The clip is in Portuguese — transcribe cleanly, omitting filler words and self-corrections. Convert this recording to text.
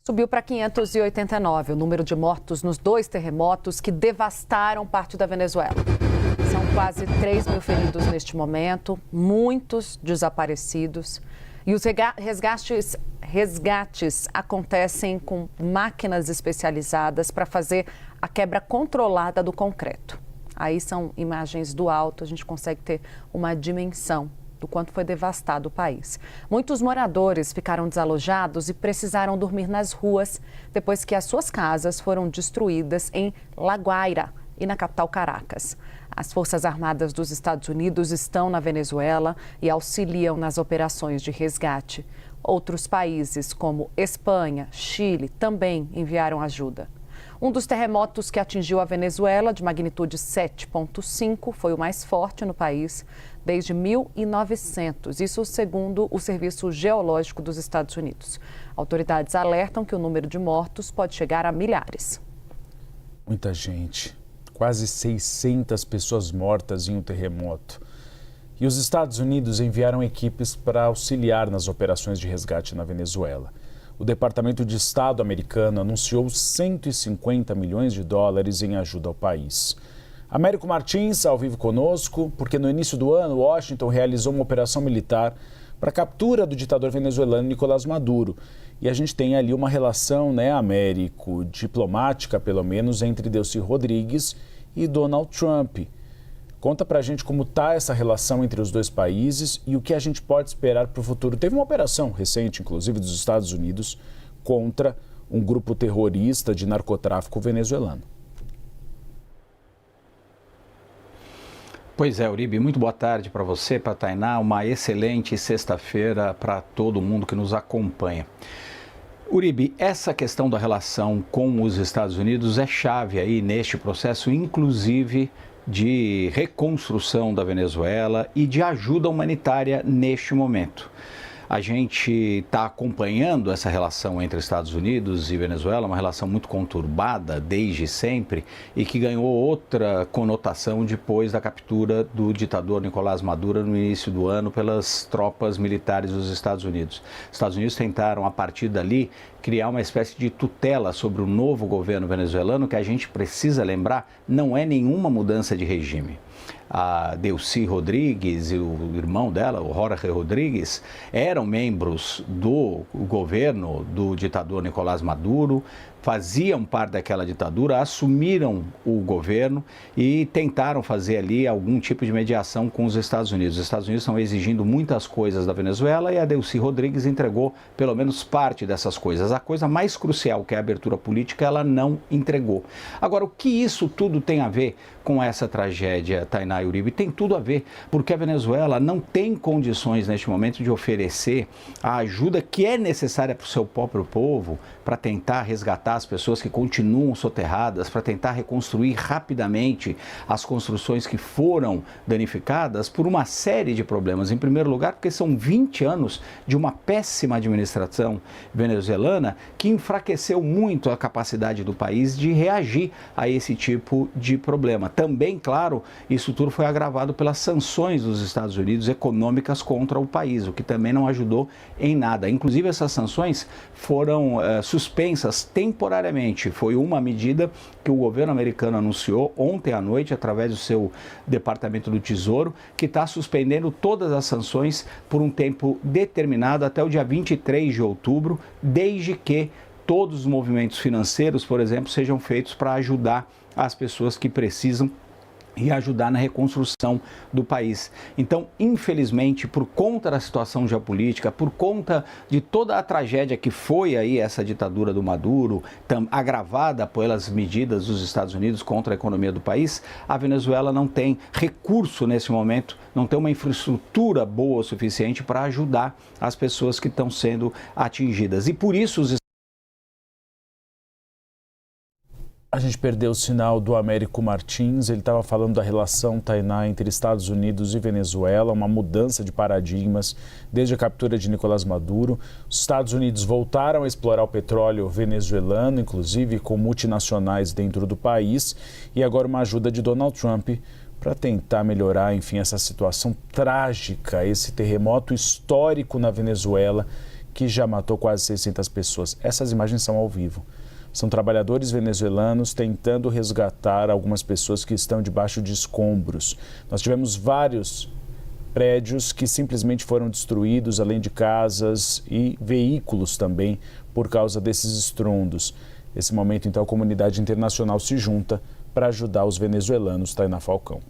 Subiu para 589 o número de mortos nos 2 terremotos que devastaram parte da Venezuela. São quase 3 mil feridos neste momento, muitos desaparecidos. E os resgates acontecem com máquinas especializadas para fazer a quebra controlada do concreto. Aí são imagens do alto, a gente consegue ter uma dimensão do quanto foi devastado o país. Muitos moradores ficaram desalojados e precisaram dormir nas ruas depois que as suas casas foram destruídas em La Guaira e na capital Caracas. As Forças Armadas dos Estados Unidos estão na Venezuela e auxiliam nas operações de resgate. Outros países, como Espanha, Chile, também enviaram ajuda. Um dos terremotos que atingiu a Venezuela, de magnitude 7,5, foi o mais forte no país desde 1900, isso segundo o Serviço Geológico dos Estados Unidos. Autoridades alertam que o número de mortos pode chegar a milhares. Muita gente, quase 600 pessoas mortas em um terremoto. E os Estados Unidos enviaram equipes para auxiliar nas operações de resgate na Venezuela. O Departamento de Estado americano anunciou 150 milhões de dólares em ajuda ao país. Américo Martins, ao vivo conosco, porque no início do ano, Washington realizou uma operação militar para a captura do ditador venezuelano Nicolás Maduro. E a gente tem ali uma relação, Américo, diplomática, pelo menos, entre Delcy Rodrigues e Donald Trump. Conta pra gente como está essa relação entre os dois países e o que a gente pode esperar para o futuro. Teve uma operação recente, inclusive, dos Estados Unidos contra um grupo terrorista de narcotráfico venezuelano. Pois é, Uribe, muito boa tarde para você, para a Tainá, uma excelente sexta-feira para todo mundo que nos acompanha. Uribe, essa questão da relação com os Estados Unidos é chave aí neste processo, inclusive de reconstrução da Venezuela e de ajuda humanitária neste momento. A gente está acompanhando essa relação entre Estados Unidos e Venezuela, uma relação muito conturbada desde sempre e que ganhou outra conotação depois da captura do ditador Nicolás Maduro no início do ano pelas tropas militares dos Estados Unidos. Os Estados Unidos tentaram, a partir dali, criar uma espécie de tutela sobre o novo governo venezuelano, que a gente precisa lembrar, não é nenhuma mudança de regime. A Delcy Rodrigues e o irmão dela, o Jorge Rodrigues, eram membros do governo do ditador Nicolás Maduro, faziam parte daquela ditadura, assumiram o governo e tentaram fazer ali algum tipo de mediação com os Estados Unidos. Os Estados Unidos estão exigindo muitas coisas da Venezuela e a Delcy Rodrigues entregou pelo menos parte dessas coisas. A coisa mais crucial, que é a abertura política, ela não entregou. Agora, o que isso tudo tem a ver com essa tragédia, Tainá e Uribe? Tem tudo a ver, porque a Venezuela não tem condições neste momento de oferecer a ajuda que é necessária para o seu próprio povo, para tentar resgatar as pessoas que continuam soterradas, para tentar reconstruir rapidamente as construções que foram danificadas por uma série de problemas. Em primeiro lugar, porque são 20 anos de uma péssima administração venezuelana que enfraqueceu muito a capacidade do país de reagir a esse tipo de problema. Também, claro, isso tudo foi agravado pelas sanções dos Estados Unidos econômicas contra o país, o que também não ajudou em nada. Inclusive, essas sanções foram suspensas temporariamente. Foi uma medida que o governo americano anunciou ontem à noite, através do seu Departamento do Tesouro, que está suspendendo todas as sanções por um tempo determinado até o dia 23 de outubro, desde que todos os movimentos financeiros, por exemplo, sejam feitos para ajudar as pessoas que precisam e ajudar na reconstrução do país. Então, infelizmente, por conta da situação geopolítica, por conta de toda a tragédia que foi aí essa ditadura do Maduro, agravada pelas medidas dos Estados Unidos contra a economia do país, a Venezuela não tem recurso nesse momento, não tem uma infraestrutura boa o suficiente para ajudar as pessoas que estão sendo atingidas. E por isso A gente perdeu o sinal do Américo Martins, ele estava falando da relação, Tainá, entre Estados Unidos e Venezuela, uma mudança de paradigmas desde a captura de Nicolás Maduro. Os Estados Unidos voltaram a explorar o petróleo venezuelano, inclusive com multinacionais dentro do país, e agora uma ajuda de Donald Trump para tentar melhorar, enfim, essa situação trágica, esse terremoto histórico na Venezuela, que já matou quase 600 pessoas. Essas imagens são ao vivo. São trabalhadores venezuelanos tentando resgatar algumas pessoas que estão debaixo de escombros. Nós tivemos vários prédios que simplesmente foram destruídos, além de casas e veículos também, por causa desses estrondos. Nesse momento, então, a comunidade internacional se junta para ajudar os venezuelanos. Tainá Falcão.